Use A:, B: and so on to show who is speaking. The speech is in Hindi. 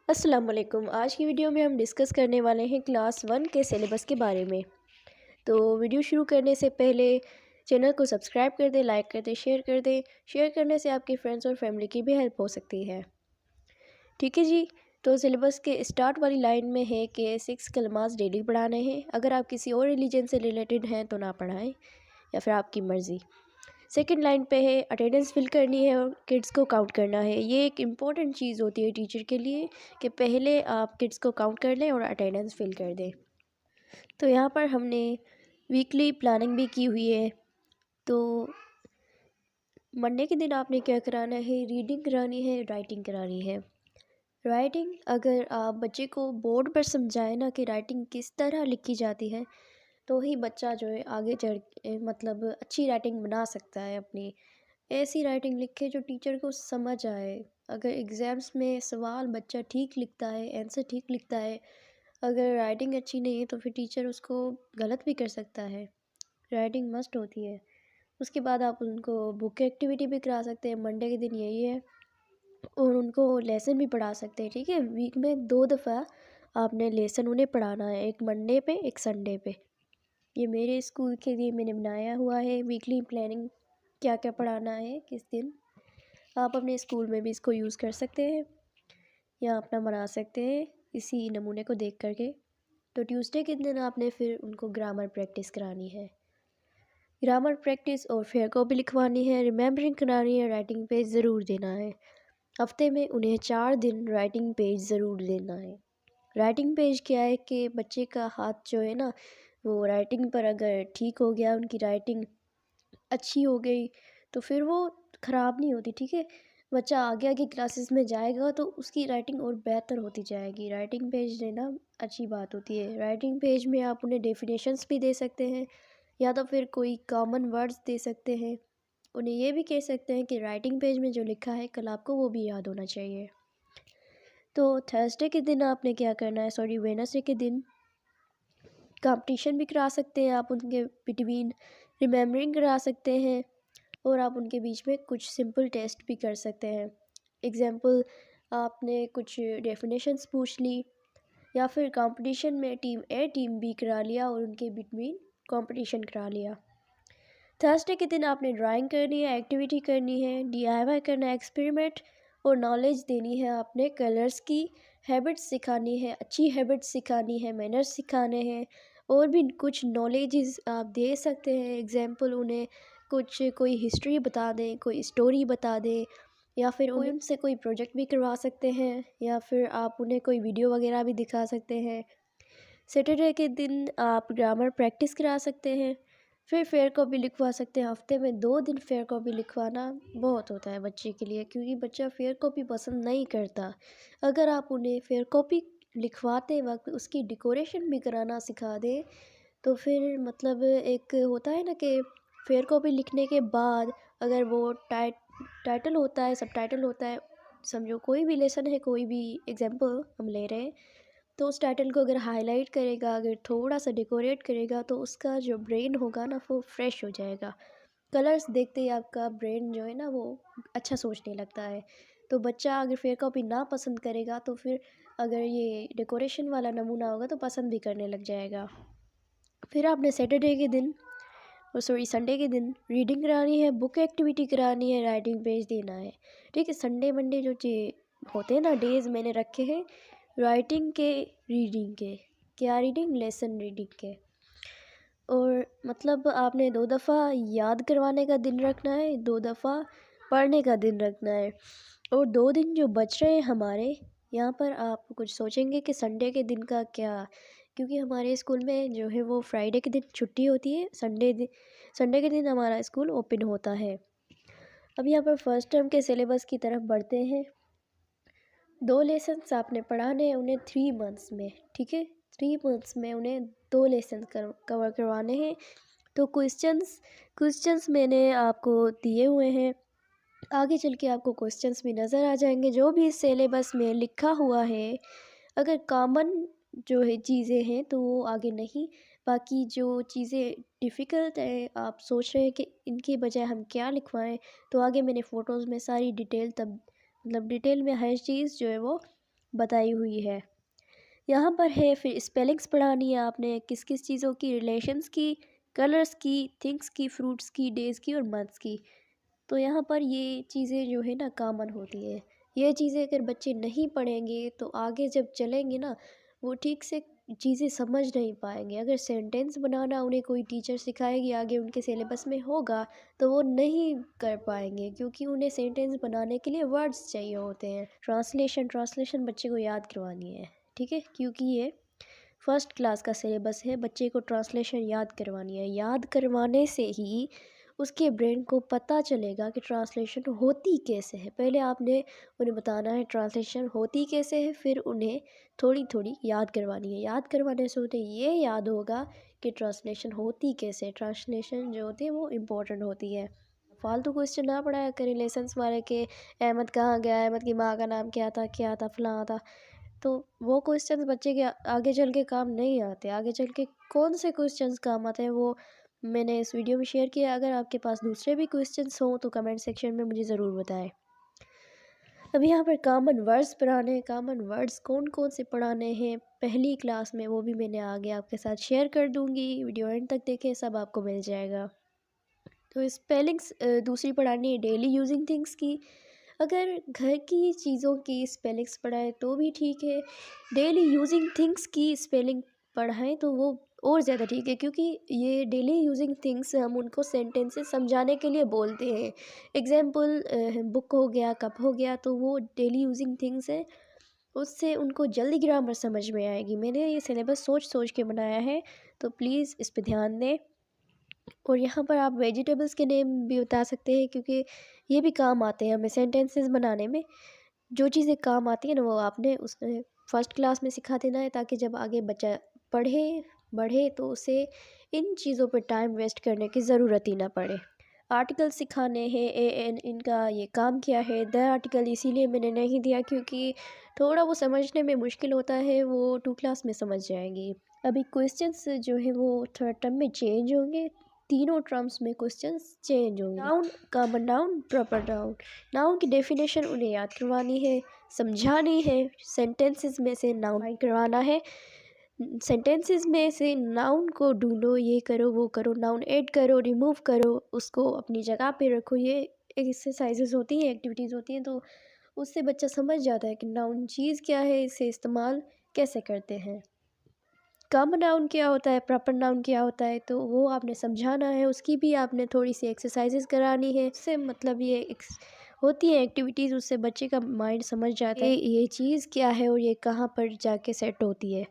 A: अस्सलाम वालेकुम। आज की वीडियो में हम डिस्कस करने वाले हैं क्लास 1 के सिलेबस के बारे में। तो वीडियो शुरू करने से पहले चैनल को सब्सक्राइब कर दें, लाइक कर दें, शेयर कर दें। शेयर करने से आपके फ्रेंड्स और फैमिली की भी हेल्प हो सकती है। ठीक है जी। तो सिलेबस के स्टार्ट वाली लाइन में है कि 6 कलमास डेली पढ़ाने हैं। अगर आप किसी और रिलीजन से रिलेटेड हैं तो ना पढ़ाएं, या फिर आपकी मर्ज़ी। सेकंड लाइन पे है अटेंडेंस फिल करनी है और किड्स को काउंट करना है। ये एक इम्पॉर्टेंट चीज़ होती है टीचर के लिए कि पहले आप किड्स को काउंट कर लें और अटेंडेंस फिल कर दें। तो यहाँ पर हमने वीकली प्लानिंग भी की हुई है। तो मंडे के दिन आपने क्या कराना है, रीडिंग करानी है, राइटिंग करानी है। राइटिंग अगर आप बच्चे को बोर्ड पर समझाएं ना कि राइटिंग किस तरह लिखी जाती है, तो ही बच्चा जो है आगे चढ़ के मतलब अच्छी राइटिंग बना सकता है। अपनी ऐसी राइटिंग लिखे जो टीचर को समझ आए। अगर एग्ज़ाम्स में सवाल बच्चा ठीक लिखता है, आंसर ठीक लिखता है, अगर राइटिंग अच्छी नहीं है तो फिर टीचर उसको गलत भी कर सकता है। राइटिंग मस्ट होती है। उसके बाद आप उनको बुक एक्टिविटी भी करा सकते हैं। मंडे के दिन यही है। और उनको लेसन भी पढ़ा सकते हैं। ठीक है, वीक में 2 दफ़ा आपने लेसन उन्हें पढ़ाना है, एक मंडे पे एक संडे पे। ये मेरे स्कूल के लिए मैंने बनाया हुआ है वीकली प्लानिंग, क्या क्या पढ़ाना है किस दिन। आप अपने स्कूल में भी इसको यूज़ कर सकते हैं या अपना बना सकते हैं इसी नमूने को देख करके। तो ट्यूसडे के दिन आपने फिर उनको ग्रामर प्रैक्टिस करानी है। ग्रामर प्रैक्टिस और फेयर कॉपी लिखवानी है, रिमेम्बरिंग करानी है, राइटिंग पेज ज़रूर देना है। हफ्ते में उन्हें 4 दिन राइटिंग पेज ज़रूर देना है। राइटिंग पेज क्या है कि बच्चे का हाथ जो है ना, वो राइटिंग पर अगर ठीक हो गया, उनकी राइटिंग अच्छी हो गई, तो फिर वो ख़राब नहीं होती। ठीक है, बच्चा आगे आगे क्लासेस में जाएगा तो उसकी राइटिंग और बेहतर होती जाएगी। राइटिंग पेज देना अच्छी बात होती है। राइटिंग पेज में आप उन्हें डेफिनेशंस भी दे सकते हैं, या तो फिर कोई कॉमन वर्ड्स दे सकते हैं। उन्हें ये भी कह सकते हैं कि राइटिंग पेज में जो लिखा है कल आपको वो भी याद होना चाहिए। तो थर्सडे के दिन आपने क्या करना है, सॉरी वेडनेसडे के दिन कंपटीशन भी करा सकते हैं आप उनके बिटवीन, रिमेम्बरिंग करा सकते हैं, और आप उनके बीच में कुछ सिंपल टेस्ट भी कर सकते हैं। एग्जांपल, आपने कुछ डेफिनेशंस पूछ ली, या फिर कंपटीशन में टीम ए टीम बी करा लिया और उनके बिटवीन कंपटीशन करा लिया। थर्सडे के दिन आपने ड्राइंग करनी है, एक्टिविटी करनी है, डीआईवाई करना है, एक्सपेरिमेंट, और नॉलेज देनी है। आपने कलर्स की हैबिट्स सिखानी है, अच्छी हैबिट्स सिखानी है, मैनर्स सिखाने हैं, और भी कुछ नॉलेजेस आप दे सकते हैं। एग्जांपल, उन्हें कुछ कोई हिस्ट्री बता दें, कोई स्टोरी बता दें, या फिर कोई उनसे कोई प्रोजेक्ट भी करवा सकते हैं, या फिर आप उन्हें कोई वीडियो वगैरह भी दिखा सकते हैं। सैटरडे के दिन आप ग्रामर प्रैक्टिस करा सकते हैं, फिर फेयर कॉपी लिखवा सकते हैं। हफ्ते में 2 दिन फेयर कॉपी लिखवाना बहुत होता है बच्चे के लिए, क्योंकि बच्चा फेयर कॉपी पसंद नहीं करता। अगर आप उन्हें फेयर कॉपी लिखवाते वक्त उसकी डेकोरेशन भी कराना सिखा दें, तो फिर मतलब एक होता है ना कि फेयर कॉपी लिखने के बाद अगर वो टाइटल होता है, सब टाइटल होता है, समझो कोई भी लेसन है, कोई भी एग्जाम्पल हम ले रहे हैं, तो उस टाइटल को अगर हाईलाइट करेगा, अगर थोड़ा सा डेकोरेट करेगा, तो उसका जो ब्रेन होगा ना वो फ्रेश हो जाएगा। कलर्स देखते ही आपका ब्रेन जो है ना वो अच्छा सोचने लगता है। तो बच्चा अगर फेयर कॉपी ना पसंद करेगा, तो फिर अगर ये डेकोरेशन वाला नमूना होगा तो पसंद भी करने लग जाएगा। फिर आपने सैटरडे के दिन, और सॉरी संडे के दिन रीडिंग करानी है, बुक एक्टिविटी करानी है, राइटिंग पेज देना है। ठीक है, संडे मंडे जो होते हैं ना डेज़ मैंने रखे हैं राइटिंग के, रीडिंग के। क्या रीडिंग, लेसन रीडिंग के। और मतलब आपने 2 दफ़ा याद करवाने का दिन रखना है, 2 दफ़ा पढ़ने का दिन रखना है। और 2 दिन जो बच रहे हैं हमारे, यहाँ पर आप कुछ सोचेंगे कि संडे के दिन का क्या, क्योंकि हमारे स्कूल में जो है वो फ्राइडे के दिन छुट्टी होती है, संडे के दिन हमारा स्कूल ओपन होता है। अब यहाँ पर फर्स्ट टर्म के सिलेबस की तरफ बढ़ते हैं। 2 लेसन्स आपने पढ़ाने हैं उन्हें 3 मंथ्स में। ठीक है, 3 मंथ्स में उन्हें 2 लेसन कवर करवाने हैं। तो क्वेश्चंस मैंने आपको दिए हुए हैं, आगे चल के आपको क्वेश्चंस भी नज़र आ जाएंगे जो भी इस सिलेबस में लिखा हुआ है। अगर कॉमन जो है चीज़ें हैं तो वो आगे नहीं, बाकी जो चीज़ें डिफ़िकल्ट है, आप सोच रहे हैं कि इनके बजाय हम क्या लिखवाएं, तो आगे मैंने फ़ोटोज़ में सारी डिटेल तब मतलब डिटेल में हर चीज़ जो है वो बताई हुई है। यहाँ पर है फिर स्पेलिंग्स पढ़ानी है आपने, किस किस चीज़ों की, रिलेशंस की, कलर्स की, थिंग्स की, फ्रूट्स की, डेज़ की और मंथ्स की। तो यहाँ पर ये चीज़ें जो है ना कॉमन होती है। ये चीज़ें अगर बच्चे नहीं पढ़ेंगे तो आगे जब चलेंगे ना वो ठीक से चीज़ें समझ नहीं पाएंगे। अगर सेंटेंस बनाना उन्हें कोई टीचर सिखाएगी आगे उनके सिलेबस में होगा तो वो नहीं कर पाएंगे, क्योंकि उन्हें सेंटेंस बनाने के लिए वर्ड्स चाहिए होते हैं। ट्रांसलेशन बच्चे को याद करवानी है, ठीक है, क्योंकि ये फर्स्ट क्लास का सिलेबस है। बच्चे को ट्रांसलेशन याद करवानी है। याद करवाने से ही उसके ब्रेन को पता चलेगा कि ट्रांसलेशन होती कैसे है। पहले आपने उन्हें बताना है ट्रांसलेशन होती कैसे है, फिर उन्हें थोड़ी थोड़ी याद करवानी है। याद करवाने से उन्हें ये याद होगा कि ट्रांसलेशन होती कैसे है। ट्रांसलेशन जो होती है वो इम्पोर्टेंट होती है। फालतू क्वेश्चन ना पढ़ाया करें लेसन्स वाले के, अहमद कहाँ गया, अहमद की माँ का नाम क्या था फलां था। तो वो क्वेश्चंस बच्चे के आगे चल के काम नहीं आते। आगे चल के कौन से क्वेश्चंस काम आते हैं वो मैंने इस वीडियो में शेयर किया। अगर आपके पास दूसरे भी क्वेश्चंस हों तो कमेंट सेक्शन में मुझे ज़रूर बताएं। अभी यहाँ पर कॉमन वर्ड्स पढ़ाने हैं। कॉमन वर्ड्स कौन कौन से पढ़ाने हैं पहली क्लास में वो भी मैंने आगे आपके साथ शेयर कर दूँगी। वीडियो एंड तक देखें, सब आपको मिल जाएगा। तो स्पेलिंग्स दूसरी पढ़ानी है डेली यूजिंग थिंग्स की। अगर घर की चीज़ों की स्पेलिंग्स पढ़ाएं तो भी ठीक है। डेली यूजिंग थिंग्स की स्पेलिंग पढ़ाएं तो वो और ज़्यादा ठीक है, क्योंकि ये डेली यूजिंग थिंग्स हम उनको सेंटेंसेस समझाने के लिए बोलते हैं। एग्जाम्पल बुक हो गया, कप हो गया, तो वो डेली यूजिंग थिंग्स है। उससे उनको जल्दी ग्रामर समझ में आएगी। मैंने ये सिलेबस सोच सोच के बनाया है, तो प्लीज़ इस पर ध्यान दें। और यहाँ पर आप वेजिटेबल्स के नेम भी बता सकते हैं, क्योंकि ये भी काम आते हैं हमें सेंटेंसेस बनाने में। जो चीज़ें काम आती हैं ना वो आपने उस फर्स्ट क्लास में सिखा देना है, ताकि जब आगे बच्चा पढ़े बढ़े तो उसे इन चीज़ों पर टाइम वेस्ट करने की ज़रूरत ही ना पड़े। आर्टिकल सिखाने हैं, ए एन इनका ये काम किया है। द आर्टिकल इसीलिए मैंने नहीं दिया क्योंकि थोड़ा वो समझने में मुश्किल होता है, वो 2 क्लास में समझ जाएंगी। अभी क्वेश्चंस जो है वो थर्ड टर्म में चेंज होंगे। तीनों टर्म्स में क्वेश्चंस चेंज होंगे। Noun, common noun, proper noun. Noun की डेफिनेशन उन्हें याद करवानी है, समझानी है। सेंटेंसेस में से नाउन फाइंड करवाना है। सेंटेंसेस में से नाउन को ढूंढो, ये करो वो करो, नाउन ऐड करो, रिमूव करो, उसको अपनी जगह पे रखो। ये एक्सरसाइजेज होती हैं, एक्टिविटीज़ होती हैं, तो उससे बच्चा समझ जाता है कि नाउन चीज़ क्या है, इसे इस्तेमाल कैसे करते हैं। कॉमन नाउन क्या होता है, प्रॉपर नाउन क्या होता है, तो वो आपने समझाना है। उसकी भी आपने थोड़ी सी एक्सरसाइजेज करानी है। उससे मतलब ये होती है एक्टिविटीज़, उससे बच्चे का माइंड समझ जाता है ये चीज़ क्या है और ये कहाँ पर जाके सेट होती है।